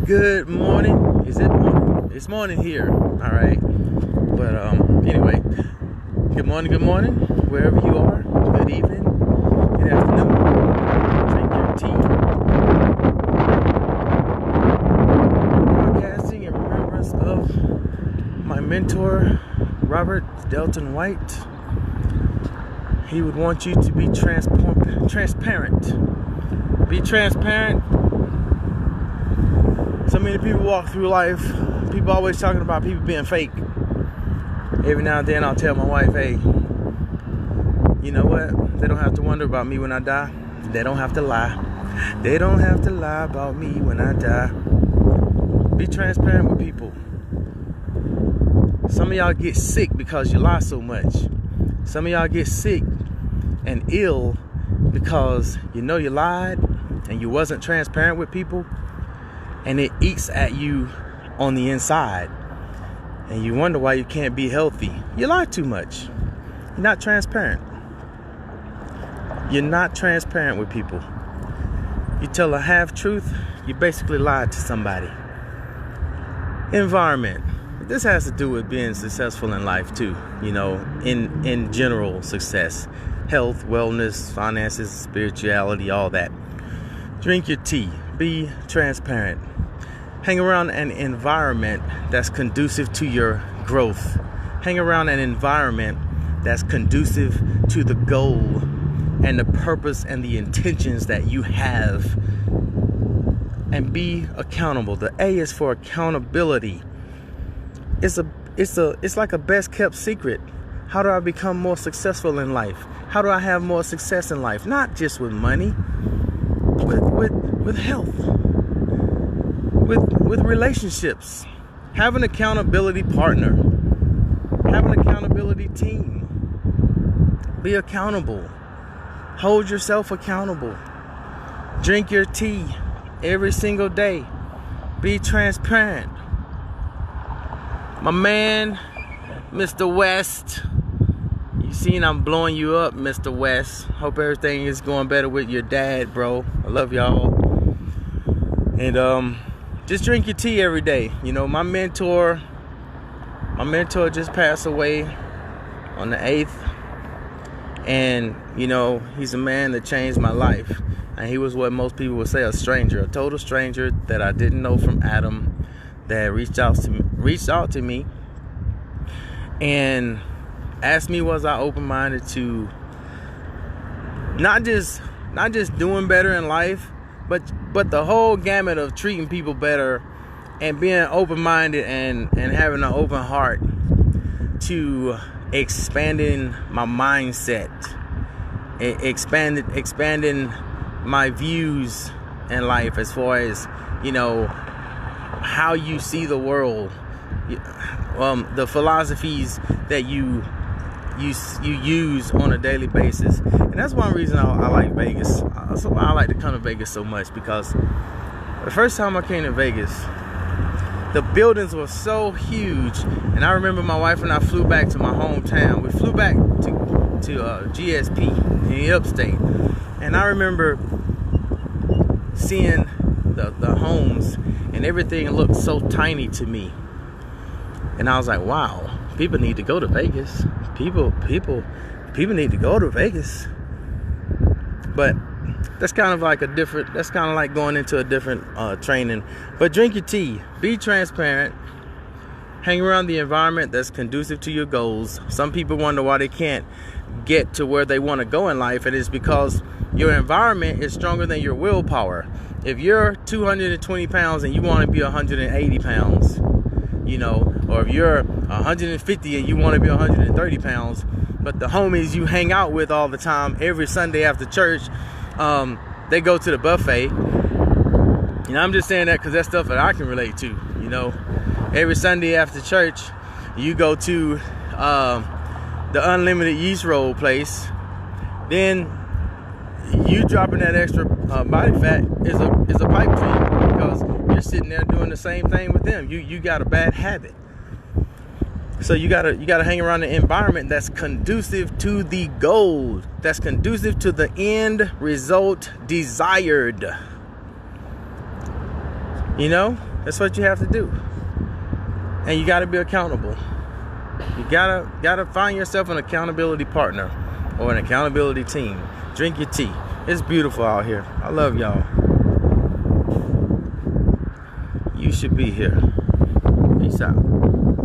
Good morning. Is it morning? It's morning here. All right. But anyway, good morning, wherever you are. Good evening. Good afternoon. Drink your tea. Podcasting in remembrance of my mentor, Robert Delton White. He would want you to be transparent. Be transparent. So many people walk through life. People always talking about people being fake. Every now and then I'll tell my wife, hey, you know what? They don't have to wonder about me when I die. They don't have to lie. They don't have to lie about me when I die. Be transparent with people. Some of y'all get sick because you lie so much. Some of y'all get sick and ill because you know you lied and you wasn't transparent with people. And it eats at you on the inside. And you wonder why you can't be healthy. You lie too much. You're not transparent. You're not transparent with people. You tell a half truth, you basically lied to somebody. Environment. This has to do with being successful in life too. You know, in general success. Health, wellness, finances, spirituality, all that. Drink your tea. Be transparent. Hang around an environment that's conducive to your growth. Hang around an environment that's conducive to the goal and the purpose and the intentions that you have. And be accountable. The A is for accountability. It's like a best kept secret. How do I become more successful in life? How do I have more success in life? Not just with money, with health. With relationships. Have an accountability partner. Have an accountability team. Be accountable. Hold yourself accountable. Drink your tea every single day. Be transparent. My man, Mr. West. You seen I'm blowing you up, Mr. West. Hope everything is going better with your dad, bro. I love y'all. And just drink your tea every day. You know, my mentor just passed away on the 8th. And, you know, he's a man that changed my life. And he was what most people would say a stranger, a total stranger that I didn't know from Adam, that reached out to me and asked me, was I open-minded to not just doing better in life, but the whole gamut of treating people better and being open-minded and having an open heart to expanding my mindset, expanding my views in life as far as, you know, how you see the world, the philosophies that you use on a daily basis. And that's one reason I like Vegas. That's why I like to come to Vegas so much, because the first time I came to Vegas, the buildings were so huge. And I remember my wife and I flew back to my hometown. We flew back to GSP in the upstate. And I remember seeing the homes, and everything looked so tiny to me. And I was like, wow, people need to go to Vegas. People need to go to Vegas. But that's kind of like going into a different training. But drink your tea. Be transparent. Hang around the environment that's conducive to your goals. Some people wonder why they can't get to where they want to go in life. And it's because your environment is stronger than your willpower. If you're 220 pounds and you want to be 180 pounds, you know, or if you're 150 and you want to be 130 pounds, but the homies you hang out with all the time, every Sunday after church, they go to the buffet. You know, I'm just saying that because that's stuff that I can relate to. You know, every Sunday after church, you go to the unlimited yeast roll place. Then you dropping that extra body fat is a pipe dream, because you're sitting there doing the same thing with them. You got a bad habit. So you gotta hang around an environment that's conducive to the goal, that's conducive to the end result desired. You know, That's what you have to do. And you got to be accountable. You gotta find yourself an accountability partner or an accountability team. Drink your tea. It's beautiful out here. I love y'all. You should be here. Peace out.